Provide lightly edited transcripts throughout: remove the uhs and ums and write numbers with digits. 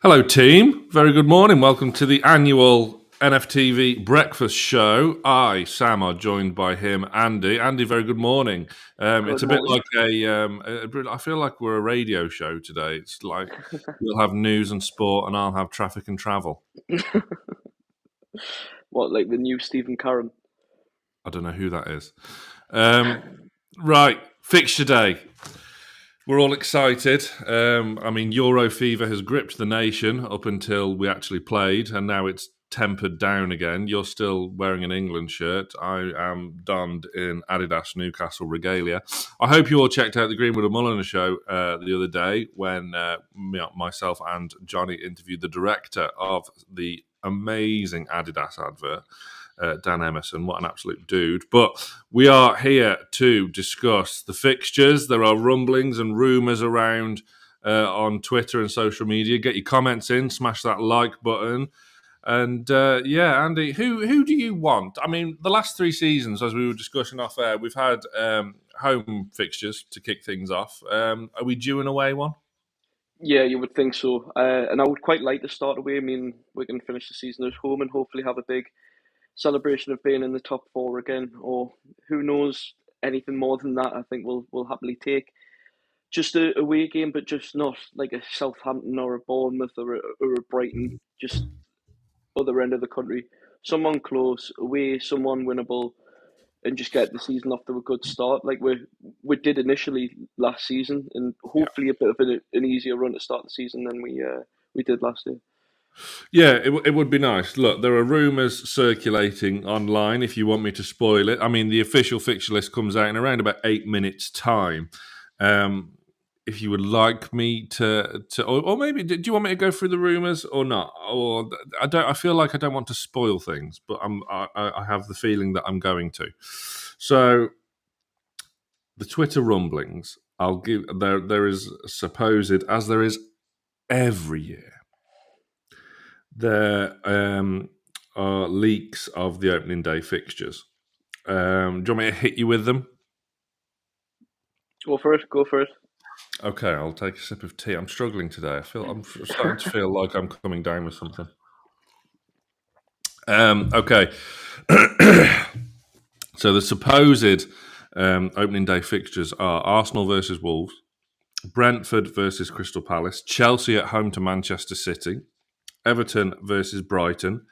Hello, team. Very good morning. Welcome to the annual NFTV breakfast show. I, Sam, are joined by him, Andy. Andy, very good morning. It's a bit like I feel like we're a radio show today. It's like you'll have news and sport, and I'll have traffic and travel. What, like the new Stephen Curran? I don't know who that is. Right, fixture day. We're all excited. Euro fever has gripped the nation up until we actually played, and now it's tempered down again. You're still wearing an England shirt. I am donned in Adidas Newcastle regalia. I hope you all checked out the Greenwood and Mulliner show the other day when myself and Johnny interviewed the director of the amazing Adidas advert. Dan Emerson, what an absolute dude. But we are here to discuss the fixtures. There are rumblings and rumours around on Twitter and social media. Get your comments in, smash that like button. And Andy, who do you want? I mean, the last 3 seasons, as we were discussing off air, we've had home fixtures to kick things off. Are we due an away one? Yeah, you would think so. And I would quite like to start away. I mean, we're going to finish the season at home and hopefully have a big celebration of being in the top 4 again, or who knows, anything more than that. I think we'll happily take just a away game, but just not like a Southampton or a Bournemouth or a Brighton, just other end of the country. Someone close, away, someone winnable, and just get the season off to a good start, like we did initially last season, and hopefully a bit of an easier run to start the season than we did last year. Yeah, it would be nice. Look, there are rumours circulating online, if you want me to spoil it. I mean, the official fixture list comes out in around about 8 minutes' time. If you would like me to or maybe, do you want me to go through the rumours or not? Or I feel like I don't want to spoil things, but I have the feeling that I'm going to. So, the Twitter rumblings, there is supposed, as there is every year, there are leaks of the opening day fixtures. Do you want me to hit you with them? Go for it. Okay, I'll take a sip of tea. I'm struggling today. I'm starting to feel like I'm coming down with something. Okay. So the supposed opening day fixtures are Arsenal versus Wolves, Brentford versus Crystal Palace, Chelsea at home to Manchester City, Everton versus Brighton,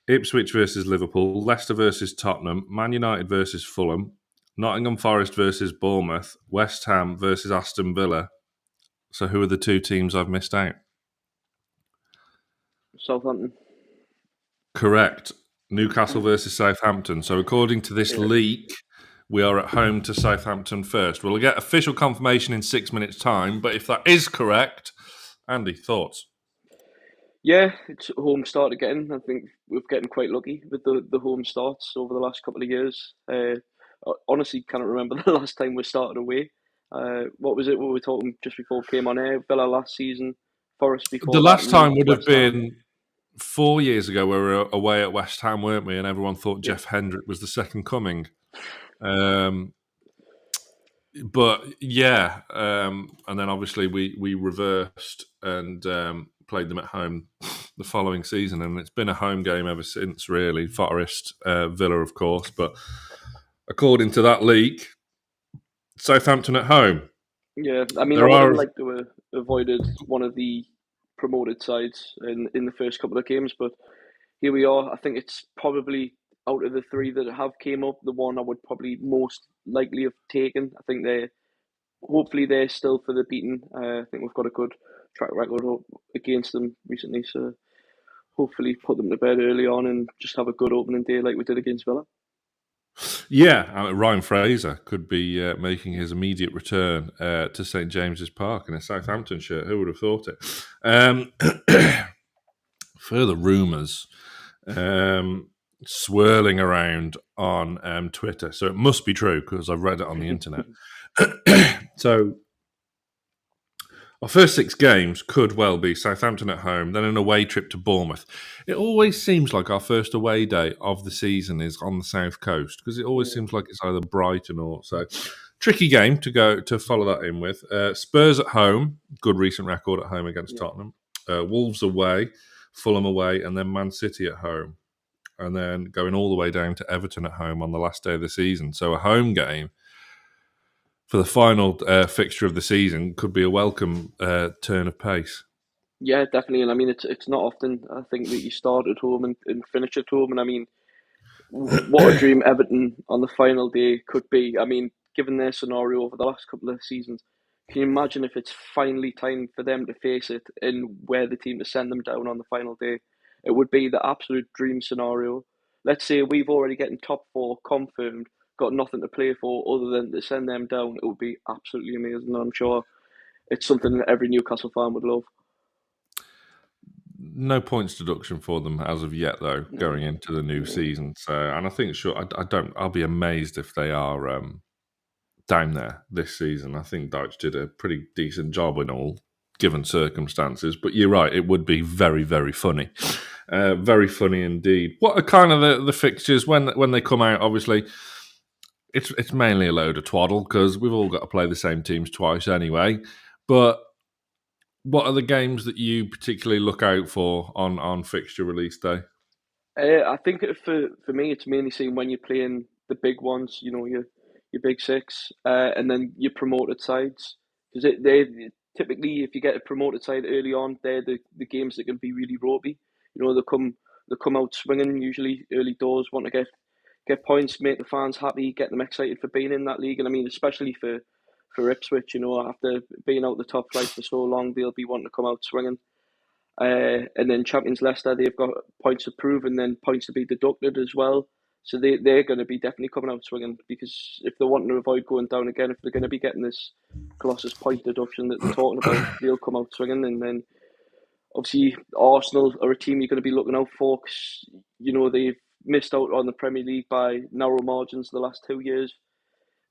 Ipswich versus Liverpool, Leicester versus Tottenham, Man United versus Fulham, Nottingham Forest versus Bournemouth, West Ham versus Aston Villa. So who are the 2 teams I've missed out? Southampton. Correct. Newcastle versus Southampton. So according to this leak, we are at home to Southampton first. We'll get official confirmation in 6 minutes' time, but if that is correct, Andy, thoughts? Yeah, it's home start again. I think we're getting quite lucky with the home starts over the last couple of years. I honestly can't remember the last time we started away. What was it we were talking just before we came on air? Villa last season, Forest before The that, last time would have West Ham. been 4 years ago, where we were away at West Ham, weren't we? And everyone thought Jeff Hendrick was the second coming. But yeah, and then obviously we reversed and played them at home the following season, and it's been a home game ever since, really. Forest, Villa, of course, but according to that leak, Southampton at home. Yeah, I mean, I would have liked to have avoided one of the promoted sides in the first couple of games, but here we are. I think it's probably, out of the 3 that have came up, the one I would probably most likely have taken. I think hopefully they're still for the beating. I think we've got a good track record against them recently, so hopefully put them to bed early on and just have a good opening day like we did against Villa. Yeah, Ryan Fraser could be making his immediate return to St James's Park in a Southampton shirt. Who would have thought it? Further rumours swirling around on Twitter, so it must be true because I've read it on the internet. So our first 6 games could well be Southampton at home, then an away trip to Bournemouth. It always seems like our first away day of the season is on the south coast, because it always seems like it's either Brighton or so. Tricky game to follow that in with. Spurs at home, good recent record at home against Tottenham. Wolves away, Fulham away, and then Man City at home. And then going all the way down to Everton at home on the last day of the season. So a home game for the final fixture of the season could be a welcome turn of pace. Yeah, definitely. And I mean, it's not often, I think, that you start at home and finish at home. And I mean, what a dream Everton on the final day could be. I mean, given their scenario over the last couple of seasons, can you imagine if it's finally time for them to face it and where the team to send them down on the final day? It would be the absolute dream scenario. Let's say we've already getting top four confirmed, got nothing to play for other than to send them down. It would be absolutely amazing. I'm sure it's something that every Newcastle fan would love. No points deduction for them as of yet, though, going into the new season. So, and I think, I'll be amazed if they are down there this season. I think Dyche did a pretty decent job in all given circumstances. But you're right, it would be very, very funny. Very funny indeed. What are kind of the fixtures when they come out? Obviously, it's mainly a load of twaddle because we've all got to play the same teams twice anyway. But what are the games that you particularly look out for on fixture release day? I think for me, it's mainly seeing when you're playing the big ones, you know, your big six, and then your promoted sides. Because they typically, if you get a promoted side early on, they're the games that can be really ropey. You know, they come out swinging usually early doors, want to get points, make the fans happy, get them excited for being in that league. And I mean, especially for Ipswich, you know, after being out the top flight for so long, they'll be wanting to come out swinging. And then Champions Leicester, they've got points to prove and then points to be deducted as well. So they're going to be definitely coming out swinging because if they're wanting to avoid going down again, if they're going to be getting this Colossus point deduction that they're talking about, they'll come out swinging. And then obviously Arsenal are a team you're going to be looking out for because, you know, they've missed out on the Premier League by narrow margins the last 2 years.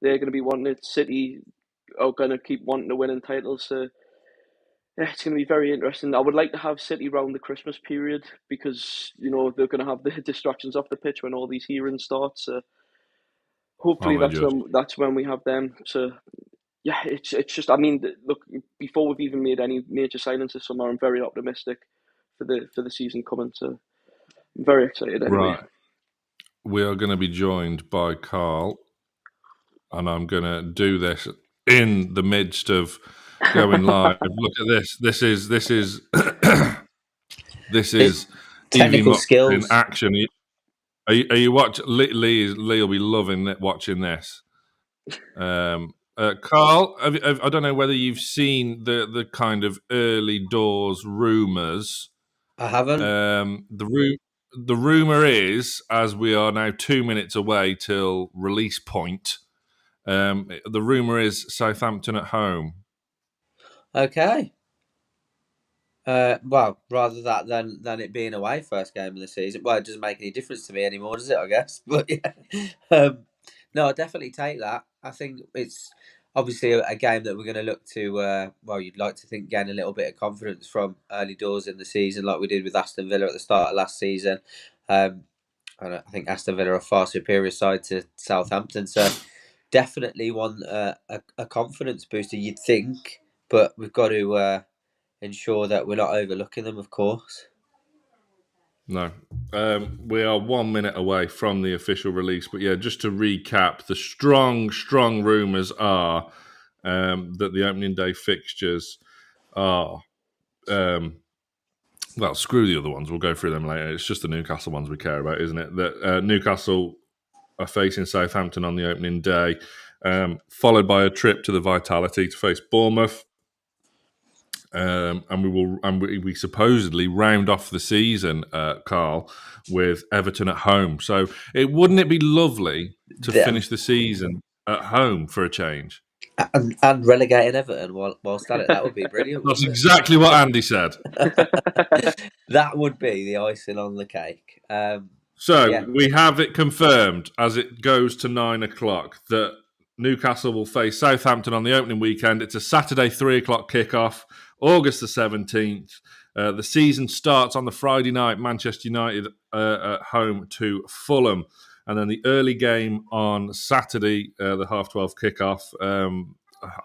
They're going to be wanting it. City are going to keep wanting to win titles. So yeah, it's going to be very interesting. I would like to have City round the Christmas period because, you know, they're going to have the distractions off the pitch when all these hearings start. So hopefully Aren't they just? that's when we have them. So yeah, it's just, I mean, look, before we've even made any major signings this summer, I'm very optimistic for the season coming. So I'm very excited anyway. Right. We are going to be joined by Carl, and I'm going to do this in the midst of going live. Look at this. This is this is technical Evie skills in action. Are you watching? Lee will be loving watching this. Carl, I don't know whether you've seen the kind of early doors rumours. I haven't. The rumour is, as we are now 2 minutes away till release point, the rumour is Southampton at home. Okay. Well, rather that than it being away first game of the season. Well, it doesn't make any difference to me anymore, does it? I guess, but yeah. No, I'll definitely take that. I think it's obviously a game that we're going to look to. Well, you'd like to think gain a little bit of confidence from early doors in the season, like we did with Aston Villa at the start of last season. And I think Aston Villa are a far superior side to Southampton, so definitely want a confidence booster. You'd think, but we've got to ensure that we're not overlooking them, of course. No. We are 1 minute away from the official release. But yeah, just to recap, the strong rumours are that the opening day fixtures are... well, screw the other ones. We'll go through them later. It's just the Newcastle ones we care about, isn't it? That Newcastle are facing Southampton on the opening day, followed by a trip to the Vitality to face Bournemouth. And we supposedly round off the season, Carl, with Everton at home. So wouldn't it be lovely to finish the season at home for a change? And relegating Everton whilst at it, that would be brilliant. That's exactly what Andy said. That would be the icing on the cake. We have it confirmed as it goes to 9 o'clock that Newcastle will face Southampton on the opening weekend. It's a Saturday 3 o'clock kickoff, August the 17th. The season starts on the Friday night, Manchester United at home to Fulham. And then the early game on Saturday, the 12:30 kickoff.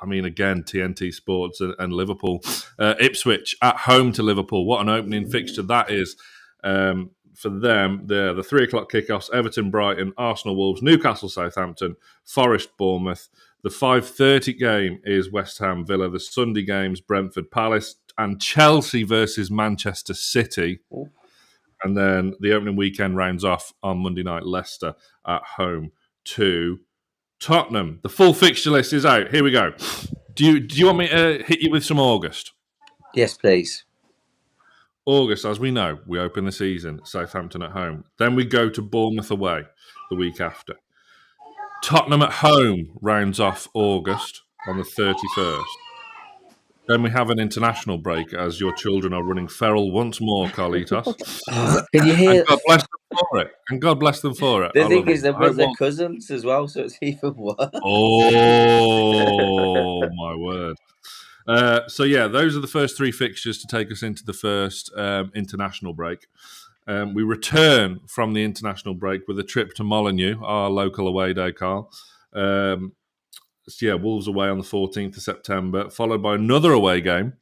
I mean, again, TNT Sports and Liverpool. Ipswich at home to Liverpool. What an opening fixture that is. For them, the 3 o'clock kickoffs: Everton, Brighton, Arsenal, Wolves, Newcastle, Southampton, Forest, Bournemouth. The 5:30 game is West Ham, Villa. The Sunday games: Brentford, Palace, and Chelsea versus Manchester City. And then the opening weekend rounds off on Monday night: Leicester at home to Tottenham. The full fixture list is out. Here we go. Do you want me to hit you with some August? Yes, please. August, as we know, we open the season, Southampton at home. Then we go to Bournemouth away the week after. Tottenham at home rounds off August on the 31st. Then we have an international break as your children are running feral once more, Carlitos. Can you hear? And God bless them for it. And God bless them for it. The I thing love is, them. they're cousins as well, so it's even worse. Oh, my word. So, yeah, those are the first 3 fixtures to take us into the first international break. We return from the international break with a trip to Molineux, our local away day, Carl. Wolves away on the 14th of September, followed by another away game,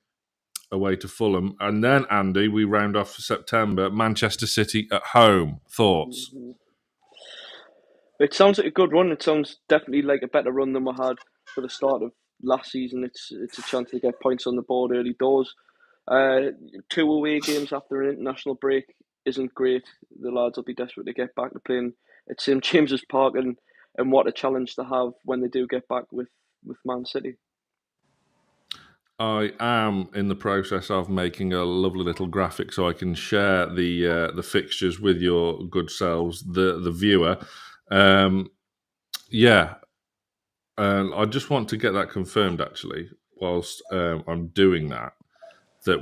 away to Fulham. And then, Andy, we round off September, Manchester City at home. Thoughts? It sounds like a good run. It sounds definitely like a better run than we had for the start of last season. It's a chance to get points on the board early doors. 2 away games after an international break isn't great. The lads will be desperate to get back to playing at St James's Park, and what a challenge to have when they do get back with Man City. I am in the process of making a lovely little graphic so I can share the fixtures with your good selves, the viewer. I just want to get that confirmed, actually, whilst I'm doing that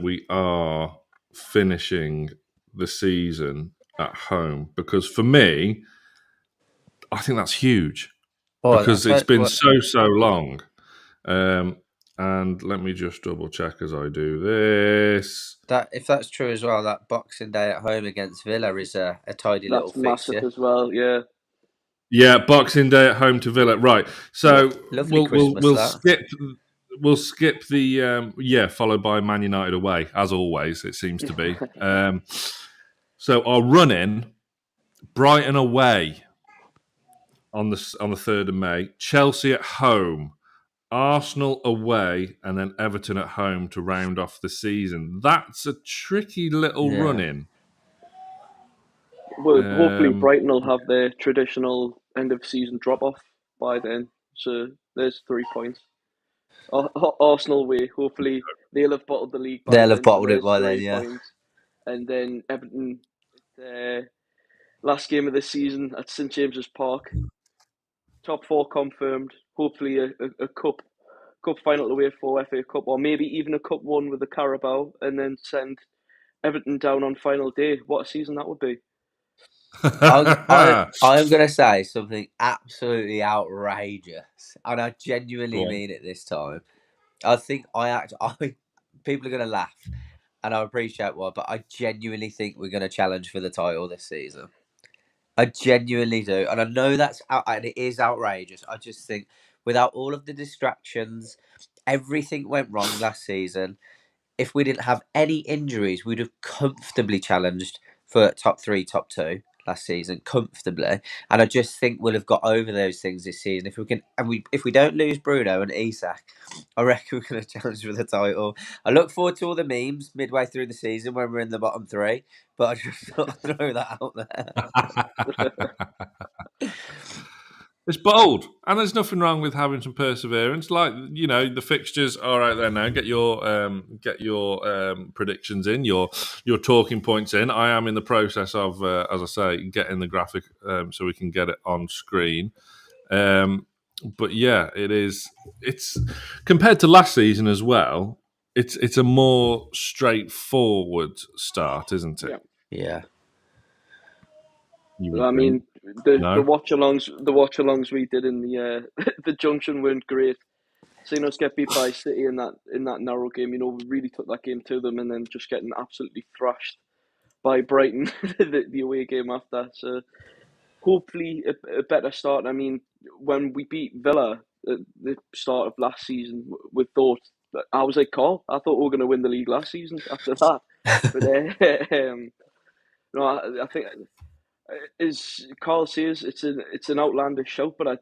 we are finishing the season at home. Because for me, I think that's huge. Because it's been so long. And let me just double check as I do this. That if that's true as well, that Boxing Day at home against Villa is a tidy little fixture. That's massive as well, yeah. Yeah, Boxing Day at home to Villa. Right. So we'll skip the followed by Man United away, as always, it seems to be. So our run in, Brighton away on the 3rd of May, Chelsea at home, Arsenal away, and then Everton at home to round off the season. That's a tricky little run-in. Well, hopefully Brighton will have their traditional end-of-season drop-off by then. So there's 3 points. Arsenal away, hopefully they'll have bottled the league by then. They'll have bottled it by then, 3 points. And then Everton, last game of the season at St James's Park. Top 4 confirmed. Hopefully a cup final to wait for, FA Cup, or maybe even a Cup 1 with the Carabao, and then send Everton down on final day. What a season that would be. I'm going to say something absolutely outrageous, and I genuinely mean it this time. I think people are going to laugh, and I appreciate why, but I genuinely think we're going to challenge for the title this season. I genuinely do, and I know and it is outrageous. I just think without all of the distractions, everything went wrong last season. If we didn't have any injuries, we'd have comfortably challenged for top 3, top 2 last season, comfortably. And I just think we'll have got over those things this season. If we don't lose Bruno and Isak, I reckon we're going to challenge for the title. I look forward to all the memes midway through the season when we're in the bottom 3, but I just thought I'd throw that out there. It's bold, and there's nothing wrong with having some perseverance. Like, the fixtures are out there now. Get your predictions in, your talking points in. I am in the process of, as I say, getting the graphic so we can get it on screen. But yeah, it's compared to last season as well. It's a more straightforward start, isn't it? Yeah. I mean, the watch-alongs we did in the the Junction weren't great. Seeing us get beat by City in that narrow game, we really took that game to them, and then just getting absolutely thrashed by Brighton the away game after. So hopefully a better start. I mean, when we beat Villa at the start of last season, we thought, I was like, Carl, I thought we were going to win the league last season after that. But no, I think, as Carl says, it's an outlandish shout, but I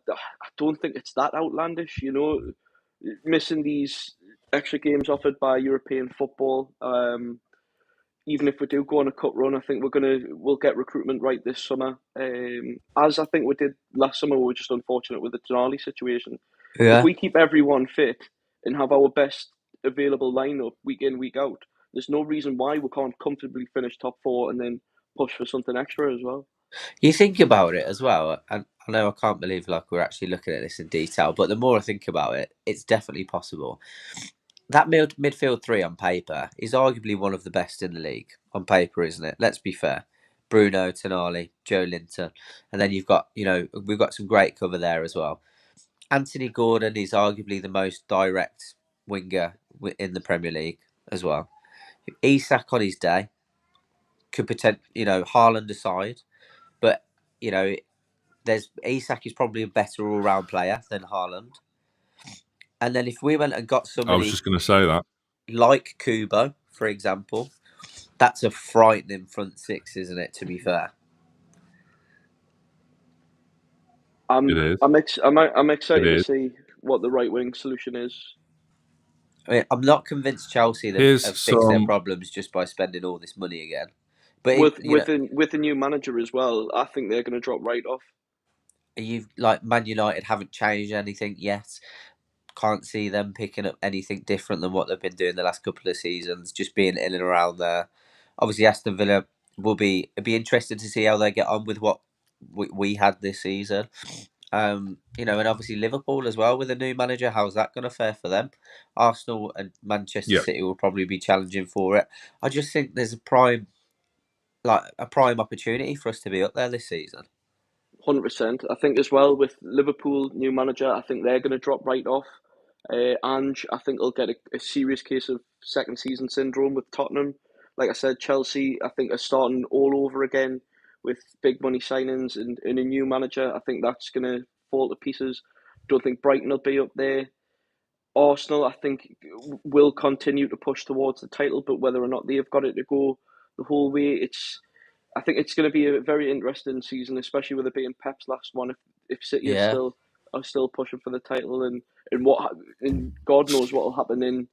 don't think it's that outlandish. You know, missing these extra games offered by European football. Even if we do go on a cut run, I think we'll get recruitment right this summer. As I think we did last summer, we were just unfortunate with the Tonali situation. If we keep everyone fit and have our best available lineup week in, week out, there's no reason why we can't comfortably finish top 4 and then push for something extra as well. You think about it as well, and I know I can't believe we're actually looking at this in detail, but the more I think about it, it's definitely possible. That midfield three on paper is arguably one of the best in the league on paper, isn't it? Let's be fair. Bruno, Tonali, Joe Linton, and then we've got some great cover there as well. Anthony Gordon is arguably the most direct winger in the Premier League as well. Isak on his day could Haaland aside, but there's Isak is probably a better all-round player than Haaland. And then if we went and got somebody, I was just going to say that, like Kubo, for example, that's a frightening front six, isn't it? To be fair, I'm excited to is. see what the right wing solution is. I mean, I'm not convinced Chelsea have fixed their problems just by spending all this money again. But with the new manager as well, I think they're going to drop right off. Man United haven't changed anything yet. Can't see them picking up anything different than what they've been doing the last couple of seasons, just being in and around there. Obviously, Aston Villa it'd be interesting to see how they get on with what we had this season. And obviously Liverpool as well with a new manager. How's that going to fare for them? Arsenal and Manchester City will probably be challenging for it. I just think there's a prime opportunity for us to be up there this season. 100%. I think as well with Liverpool new manager, I think they're going to drop right off. Ange, I think, will get a serious case of second season syndrome with Tottenham. Like I said, Chelsea, I think, are starting all over again with big money signings and a new manager. I think that's going to fall to pieces. Don't think Brighton will be up there. Arsenal, I think, will continue to push towards the title, but whether or not they've got it to go the whole way, I think it's going to be a very interesting season, especially with it being Pep's last one. If City are still pushing for the title, and God knows what will happen in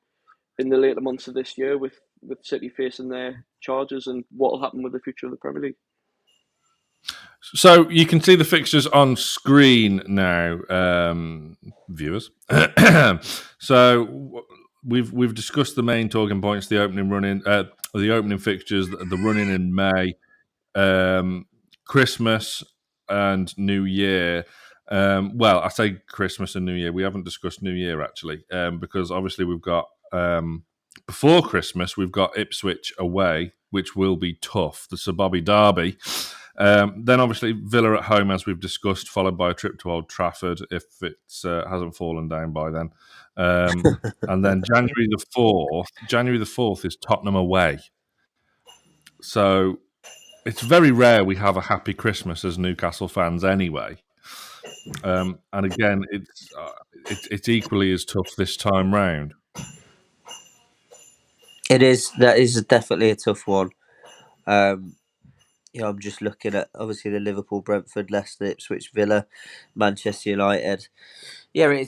the later months of this year with City facing their charges, and what will happen with the future of the Premier League. So you can see the fixtures on screen now, viewers. So we've discussed the main talking points: the opening fixtures, the run-in in May, Christmas and New Year. Well, I say Christmas and New Year. We haven't discussed New Year actually, because obviously we've got before Christmas we've got Ipswich away, which will be tough. The Sir Bobby Derby. Then obviously Villa at home, as we've discussed, followed by a trip to Old Trafford if it hasn't fallen down by then. And then January the 4th is Tottenham away. So it's very rare we have a happy Christmas as Newcastle fans anyway. And again, it's equally as tough this time round. It is. That is definitely a tough one. I'm just looking at obviously the Liverpool, Brentford, Leicester, Ipswich, Villa, Manchester United. Yeah,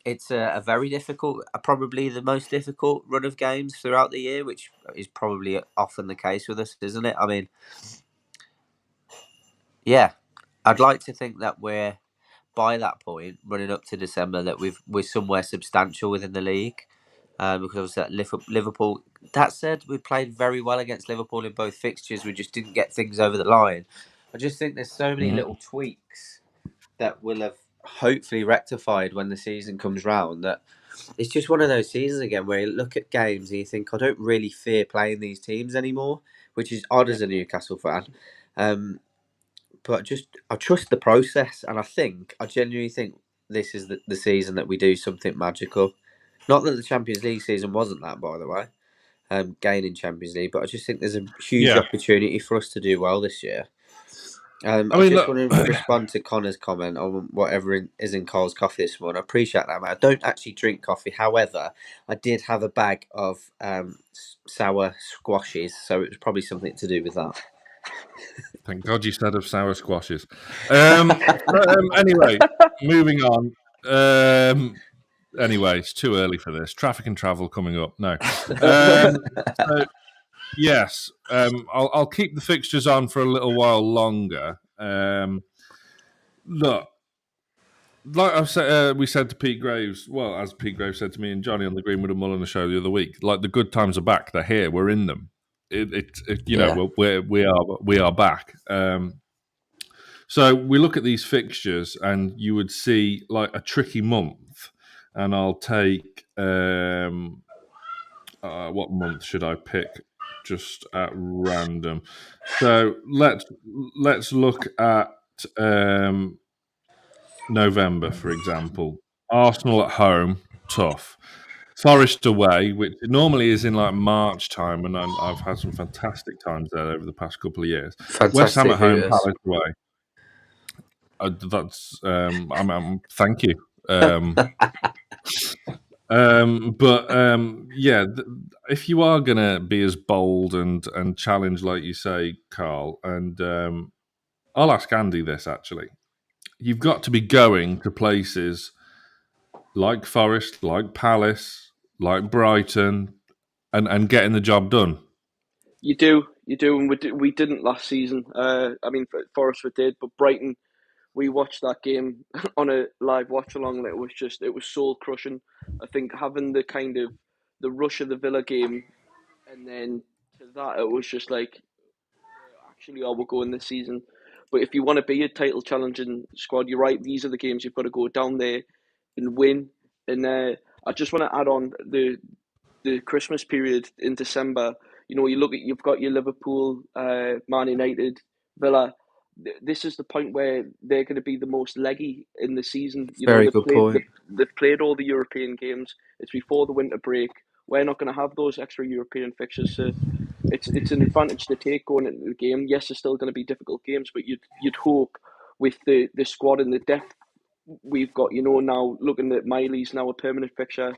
it's a very difficult, probably the most difficult run of games throughout the year, which is probably often the case with us, isn't it? I mean, yeah, I'd like to think that we're by that point running up to December that we're somewhere substantial within the league. Because obviously Liverpool. That said, we played very well against Liverpool in both fixtures. We just didn't get things over the line. I just think there's so many little tweaks that will have hopefully rectified when the season comes round. That it's just one of those seasons again where you look at games and you think, I don't really fear playing these teams anymore, which is odd as a Newcastle fan. But I trust the process, and I genuinely think this is the season that we do something magical. Not that the Champions League season wasn't that, by the way, gaining Champions League, but I just think there's a huge opportunity for us to do well this year. I mean, just look, want to respond to Connor's comment on whatever is in Cole's coffee this morning. I appreciate that, mate. I don't actually drink coffee. However, I did have a bag of sour squashes, so it was probably something to do with that. thank God you said of sour squashes. Anyway, moving on. Anyway, it's too early for this. Traffic and travel coming up. No. So, yes, I'll keep the fixtures on for a little while longer. Look, like I said, we said to Pete Graves. Well, as Pete Graves said to me and Johnny on the Greenwood and Mullen show the other week, like the good times are back. They're here. We're in them. You know, we are back. So we look at these fixtures, and you would see like a tricky month, and I'll take what month should I pick? Just at random. So let's look at November, for example. Arsenal at home, tough. Forest away, which normally is in like March time, and I've had some fantastic times there over the past couple of years. Fantastic. West Ham at home, Hooters. Palace away. That's thank you. Yeah, if you are gonna be as bold and challenge like you say, Carl, and I'll ask Andy this actually. You've got to be going to places like Forest, like Palace, like Brighton, and getting the job done. You do, and we didn't last season. I mean, Forest we did, but Brighton, we watched that game on a live watch along, and it was soul crushing. I think having the rush of the Villa game, and then to that, it was just like, actually, we're going this season. But if you want to be a title challenging squad, you're right. These are the games you've got to go down there and win. And I just want to add on the Christmas period in December. You know, you've got your Liverpool, Man United, Villa. This is the point where they're going to be the most leggy in the season. Very good point. They've played all the European games. It's before the winter break. We're not going to have those extra European fixtures, so it's an advantage to take going into the game. Yes, there's still going to be difficult games, but you'd hope with the squad and the depth we've got, you know, now looking at Miley's now a permanent fixture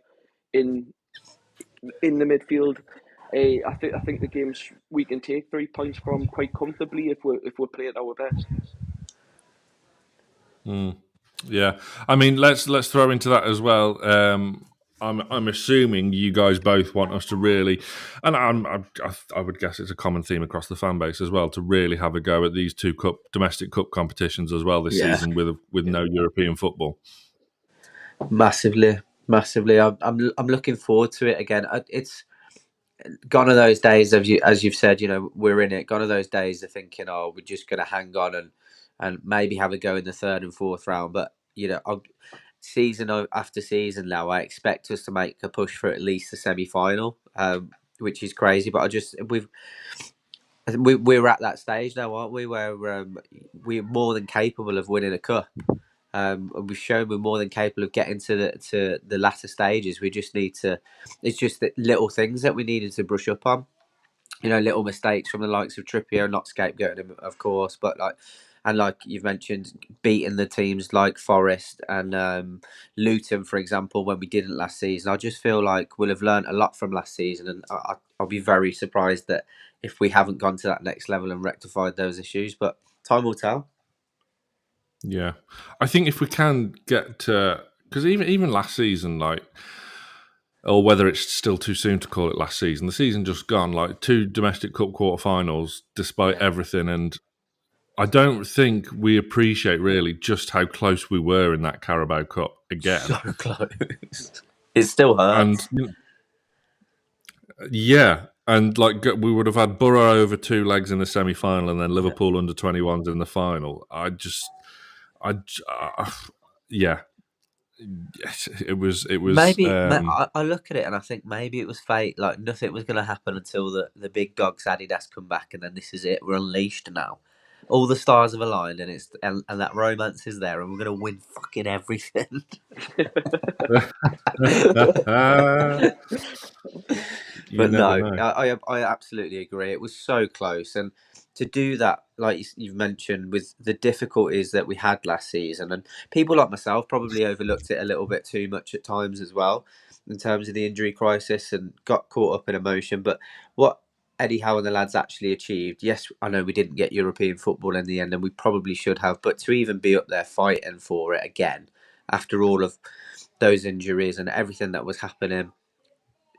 in the midfield. I think the games we can take 3 points from quite comfortably if we're playing at our best. Yeah, I mean, let's throw into that as well. I'm assuming you guys both want us to really, and I would guess it's a common theme across the fan base as well, to really have a go at these two domestic cup competitions as well this season with no European football. Massively. I'm looking forward to it again. It's gone are those days, as you've said, you know, we're in it. Gone are those days of thinking, we're just going to hang on and maybe have a go in the third and fourth round. But you know, season after season now, I expect us to make a push for at least the semi-final, which is crazy. But we're at that stage now, aren't we? Where we're more than capable of winning a cup. And we've shown we're more than capable of getting to the latter stages. We just need to. It's just the little things that we needed to brush up on. You know, little mistakes from the likes of Trippier, not scapegoating him, of course, but like you've mentioned, beating the teams like Forest and Luton, for example, when we didn't last season. I just feel like we'll have learned a lot from last season, and I'll be very surprised that if we haven't gone to that next level and rectified those issues. But time will tell. Yeah, I think if we can get to, because even last season, like, or whether it's still too soon to call it last season, the season just gone, like 2 domestic cup quarterfinals, despite everything, and I don't think we appreciate really just how close we were in that Carabao Cup again. So close. It still hurts. And yeah, and like we would have had Borough over 2 legs in the semi-final, and then Liverpool under 21s in the final. It was. Maybe I look at it and I think maybe it was fate. Like nothing was going to happen until the big dogs Adidas come back, and then this is it. We're unleashed now. All the stars have aligned, and and that romance is there, and we're going to win fucking everything. You But never no, know. I absolutely agree. It was so close, and to do that, like you've mentioned, with the difficulties that we had last season, and people like myself probably overlooked it a little bit too much at times as well, in terms of the injury crisis, and got caught up in emotion. But what Eddie Howe and the lads actually achieved, yes, I know we didn't get European football in the end, and we probably should have, but to even be up there fighting for it again after all of those injuries and everything that was happening,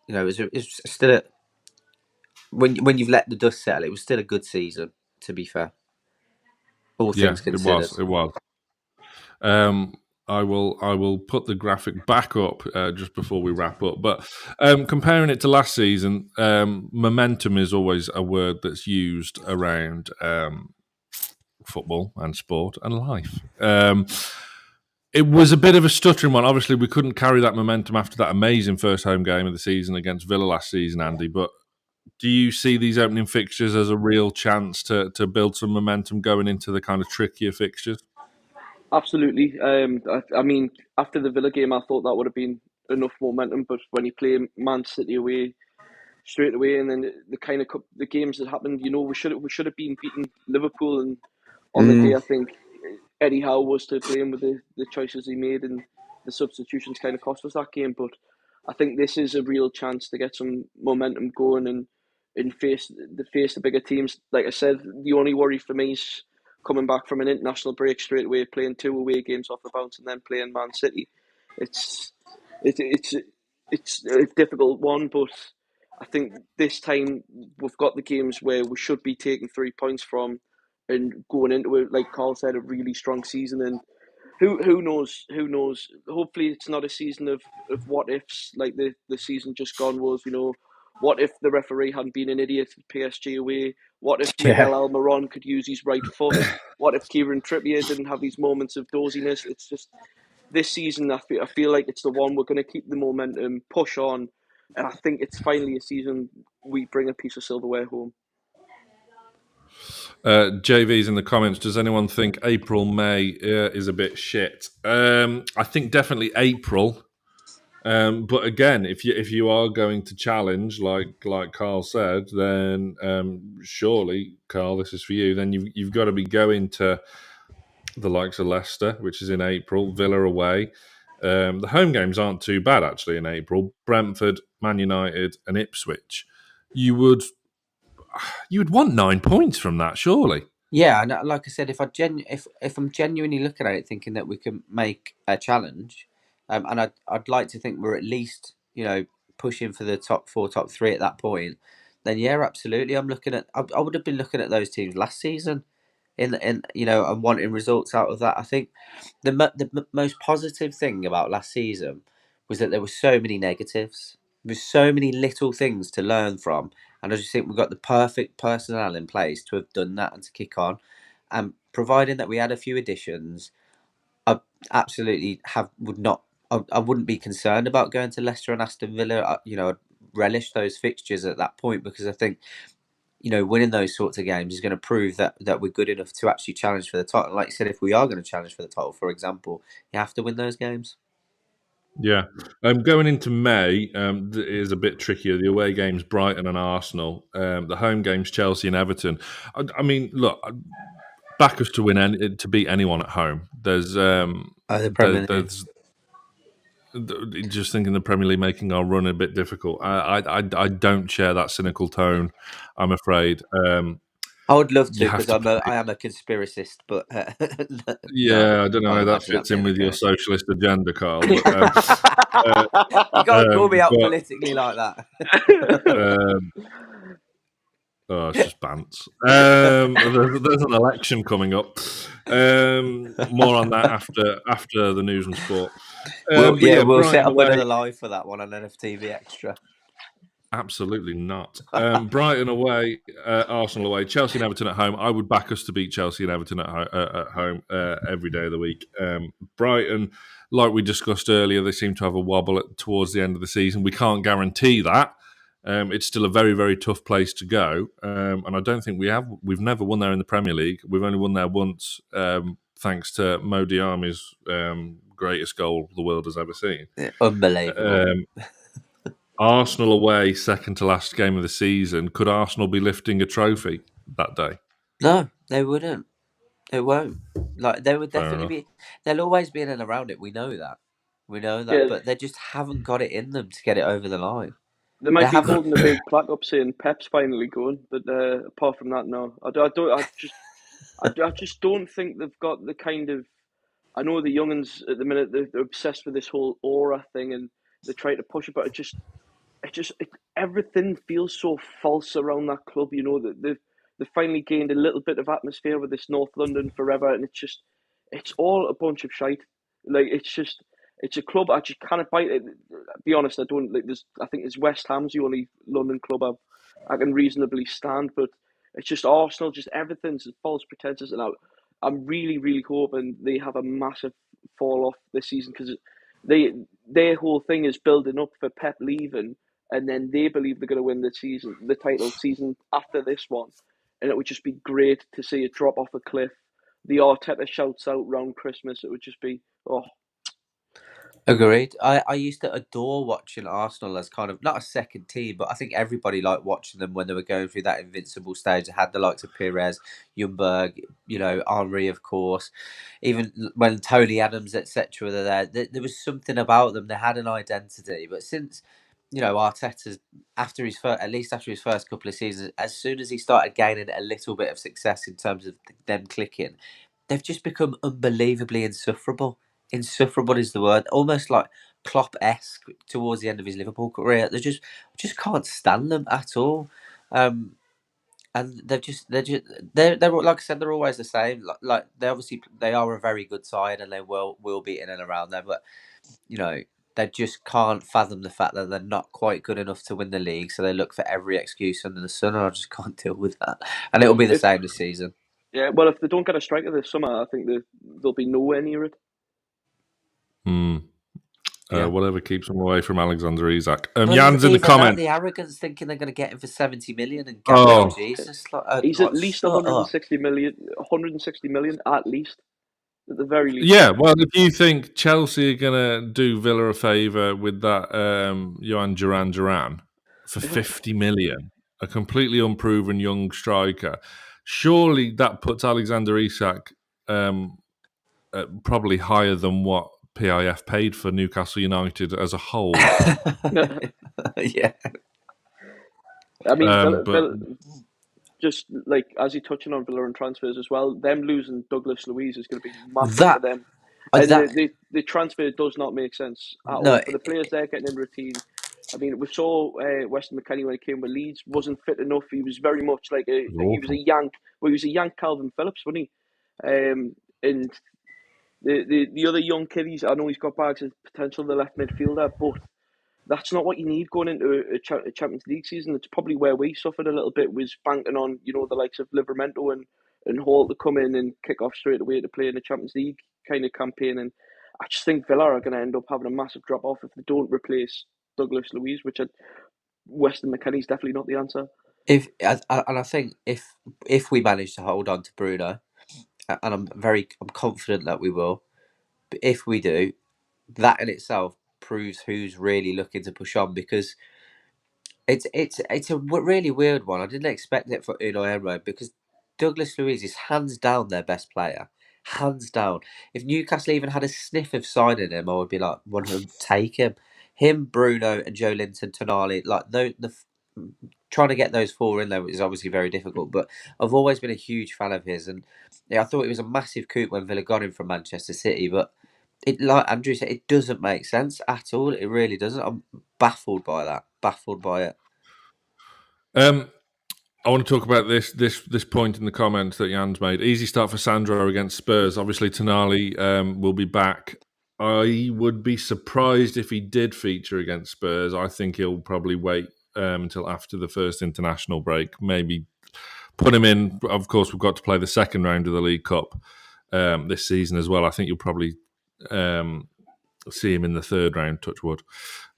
it's still when you've let the dust settle, it was still a good season. To be fair, all Yeah, things it considered. was. It was. I will put the graphic back up just before we wrap up. But comparing it to last season, momentum is always a word that's used around football and sport and life. It was a bit of a stuttering one. Obviously, we couldn't carry that momentum after that amazing first home game of the season against Villa last season, Andy. But do you see these opening fixtures as a real chance to build some momentum going into the kind of trickier fixtures? Absolutely. I mean, after the Villa game, I thought that would have been enough momentum. But when you play Man City away straight away, and then the kind of the games that happened, we should have been beating Liverpool, and on the day, I think Eddie Howe was to blame with the choices he made, and the substitutions kind of cost us that game. But I think this is a real chance to get some momentum going and face the bigger teams. Like I said, the only worry for me is coming back from an international break straight away, playing 2 away games off the bounce, and then playing Man City. It's it's a difficult one, but I think this time we've got the games where we should be taking 3 points from and going into it, like Carl said, a really strong season. And who knows? Who knows? Hopefully, it's not a season of what ifs like the season just gone was. What if the referee hadn't been an idiot at PSG away? What if Yeah. Miguel Almiron could use his right foot? What if Kieran Trippier didn't have these moments of doziness? It's just this season. I feel like it's the one we're going to keep the momentum, push on, and I think it's finally a season we bring a piece of silverware home. JV's in the comments. Does anyone think April, May is a bit shit? I think definitely April. But again, if you are going to challenge, like Carl said, then surely, Carl, this is for you. Then you've got to be going to the likes of Leicester, which is in April, Villa away. The home games aren't too bad actually in April. Brentford, Man United, and Ipswich. You would want 9 points from that, surely. Yeah, and like I said, if I'm genuinely looking at it, thinking that we can make a challenge, and I'd like to think we're at least pushing for the top 4, top 3 at that point, then yeah, absolutely. I'm looking at. I would have been looking at those teams last season, and wanting results out of that. I think the most positive thing about last season was that there were so many negatives. There were so many little things to learn from. And I just think we've got the perfect personnel in place to have done that and to kick on. And providing that we had a few additions, I absolutely I wouldn't be concerned about going to Leicester and Aston Villa. I'd relish those fixtures at that point, because I think winning those sorts of games is going to prove that we're good enough to actually challenge for the title. Like you said, if we are going to challenge for the title, for example, you have to win those games. Yeah. Going into May is a bit trickier. The away games, Brighton and Arsenal. The home games, Chelsea and Everton. I mean, look, back us to to beat anyone at home. There's The Premier League. there's just thinking the Premier League making our run a bit difficult. I don't share that cynical tone, I'm afraid. I would love to, You have because to I am a conspiracist, but yeah, I don't know how that imagine fits that in being with the your case. socialist agenda, Carl. But, You can't call me out but- politically like that. Oh, it's just bants. There's an election coming up. More on that after the news and sport. We'll set Brighton up away. another live for that one on NFTV Extra. Absolutely not. Brighton away, Arsenal away, Chelsea and Everton at home. I would back us to beat Chelsea and Everton at home every day of the week. Brighton, like we discussed earlier, they seem to have a wobble towards the end of the season. We can't guarantee that. It's still a very, very tough place to go. And I don't think we've never won there in the Premier League. We've only won there once, thanks to Mo Diarmi's greatest goal the world has ever seen. Unbelievable. Arsenal away, second to last game of the season. Could Arsenal be lifting a trophy that day? No, they wouldn't. It won't. Like they would Fair definitely enough. be. They'll always be in and around it. We know that. We know that, Yeah, but they just haven't got it in them to get it over the line. they They might be haven't. holding a big plaque up saying Pep's finally going, but apart from that, no. I just don't think they've got the kind of. I know the younguns at the minute they're obsessed with this whole aura thing and they try to push it, but everything feels so false around that club. You know that they've finally gained a little bit of atmosphere with this North London forever, and it's all a bunch of shite. Like it's a club I just cannot bite it. Be honest, I don't like. I think it's West Ham's the only London club I can reasonably stand, but it's just Arsenal. Just everything's false pretenses, and I'm really really hoping they have a massive fall off this season because their whole thing is building up for Pep leaving, and then they believe they're going to win the title season after this one, and it would just be great to see it drop off a cliff. The Arteta shouts out round Christmas. It would just be Agreed. I used to adore watching Arsenal as kind of not a second team, but I think everybody liked watching them when they were going through that invincible stage. They had the likes of Pires, Ljungberg, Henry, of course. Even when Tony Adams, etc., were there was something about them. They had an identity. But since Arteta's at least after his first couple of seasons, as soon as he started gaining a little bit of success in terms of them clicking, they've just become unbelievably insufferable. Insufferable is the word. Almost like Klopp-esque towards the end of his Liverpool career. Just can't stand them at all. And they're like I said, they're always the same. Like they are a very good side and they will be in and around there. But they just can't fathom the fact that they're not quite good enough to win the league. So they look for every excuse under the sun, and I just can't deal with that. And it'll be the same this season. yeah. Well, if they don't get a striker this summer, I think they'll be nowhere near it. Yeah. Whatever keeps them away from Alexander Isak. But Jan's in the even comment. the arrogance thinking they're going to get him for 70 million and Gabriel Jesus. He's at least 160 million, 160 million at least, at the very least. Yeah, well, if you think Chelsea are going to do Villa a favour with that Johan Duran for 50 million, a completely unproven young striker, surely that puts Alexander Isak probably higher than what PIF paid for Newcastle United as a whole. Yeah. I mean, just like as you're touching on Villa and transfers as well, them losing Douglas Luiz is going to be massive for them. The transfer does not make sense at all for the players they're getting in routine. I mean, we saw Weston McKennie when he came with Leeds wasn't fit enough. He was very much like he was a yank. Well, he was a yank Calvin Phillips, wasn't he? And the other young kid, I know he's got bags of potential, the left midfielder, but that's not what you need going into a Champions League season. It's probably where we suffered a little bit, was banking on the likes of Livramento and Hall to come in and kick off straight away to play in the Champions League kind of campaign. And I just think Villa are going to end up having a massive drop off if they don't replace Douglas Luiz, which Weston McKennie's definitely not the answer. I think if we manage to hold on to Bruno, and I'm confident that we will, but if we do, that in itself proves who's really looking to push on, because it's a really weird one. I didn't expect it for Unai Emery, because Douglas Luiz is hands down their best player. Hands down. If Newcastle even had a sniff of signing him, I would be like, want to take him. Him, Bruno, and Joe Linton, Tonali, like trying to get those four in there is obviously very difficult. But I've always been a huge fan of his, and I thought it was a massive coup when Villa got him from Manchester City. But like Andrew said, it doesn't make sense at all. It really doesn't. I'm baffled by that. Baffled by it. I want to talk about this point in the comments that Jan's made. Easy start for Sandro against Spurs. Obviously, Tonali will be back. I would be surprised if he did feature against Spurs. I think he'll probably wait until after the first international break. Maybe put him in. Of course, we've got to play the second round of the League Cup this season as well. I think you'll probably see him in the third round, touch wood,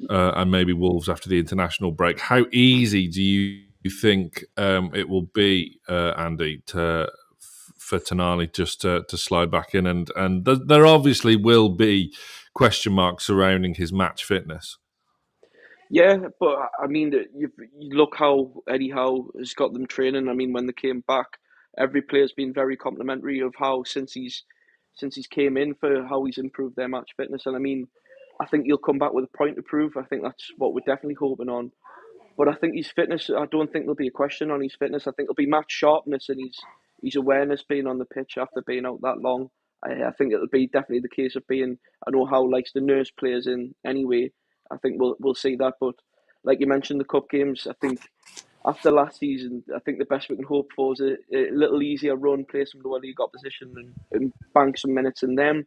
and maybe Wolves after the international break. How easy do you think it will be, Andy, for Tonali just to slide back in? And there obviously will be question marks surrounding his match fitness. Yeah, but I mean, you look how Eddie Howe has got them training. I mean, when they came back, every player's been very complimentary of how since he's came in for how he's improved their match fitness. And I mean, I think he'll come back with a point to prove. I think that's what we're definitely hoping on. But I think his fitness, I don't think there'll be a question on his fitness. I think it'll be match sharpness and his awareness being on the pitch after being out that long. I think it'll be definitely the case of being. I know how likes the nurse players in anyway. I think we'll see that. But like you mentioned, the cup games. I think after last season, I think the best we can hope for is a little easier run, play some lower league opposition, and bank some minutes in them,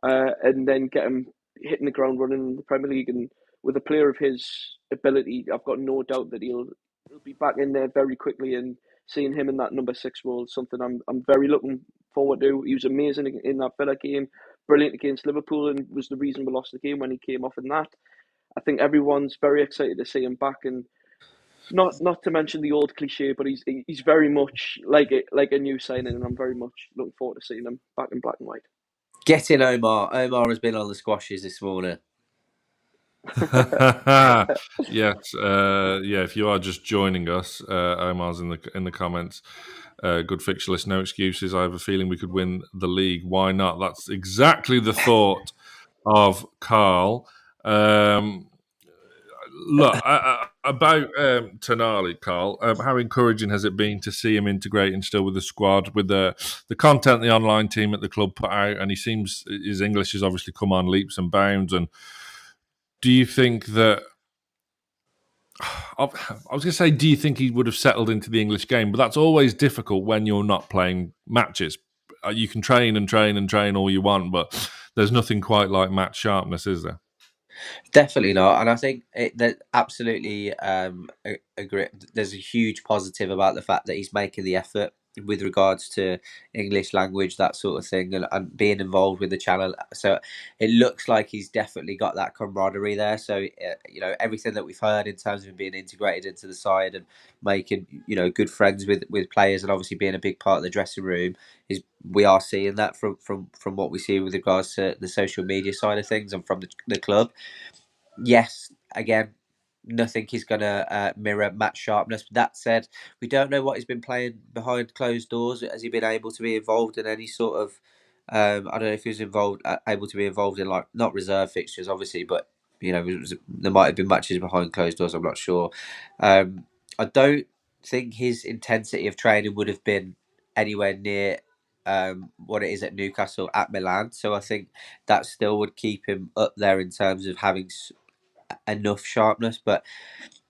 and then get him hitting the ground running in the Premier League. And with a player of his ability, I've got no doubt that he'll be back in there very quickly. And seeing him in that number 6 role is something I'm very looking forward to. He was amazing in that Villa game, brilliant against Liverpool, and was the reason we lost the game when he came off in that. I think everyone's very excited to see him back, and not to mention the old cliche, but he's very much like a new signing, and I'm very much looking forward to seeing him back in black and white. Get in, Omar. Omar has been on the squashes this morning. Yes, yeah. If you are just joining us, Omar's in the comments. Good fixture list, no excuses. I have a feeling we could win the league. Why not? That's exactly the thought of Carl. Look, about Tonali, Carl. How encouraging has it been to see him integrating still with the squad, with the content the online team at the club put out, and he seems his English has obviously come on leaps and bounds. And do you think that? I was going to say, do you think he would have settled into the English game? But that's always difficult when you're not playing matches. You can train and train and train all you want, but there's nothing quite like match sharpness, is there? Definitely not, and I think that absolutely agree. There's a huge positive about the fact that he's making the effort with regards to English language, that sort of thing, and being involved with the channel. So it looks like he's definitely got that camaraderie there. So everything that we've heard in terms of him being integrated into the side and making good friends with players, and obviously being a big part of the dressing room, is we are seeing that from what we see with regards to the social media side of things and from the club. Yes, again, nothing is going to mirror match sharpness. That said, we don't know what he's been playing behind closed doors. Has he been able to be involved in any sort of? I don't know if he was able to be involved in, like, not reserve fixtures, obviously, but there might have been matches behind closed doors. I'm not sure. I don't think his intensity of training would have been anywhere near what it is at Newcastle, at Milan. So I think that still would keep him up there in terms of having enough sharpness. But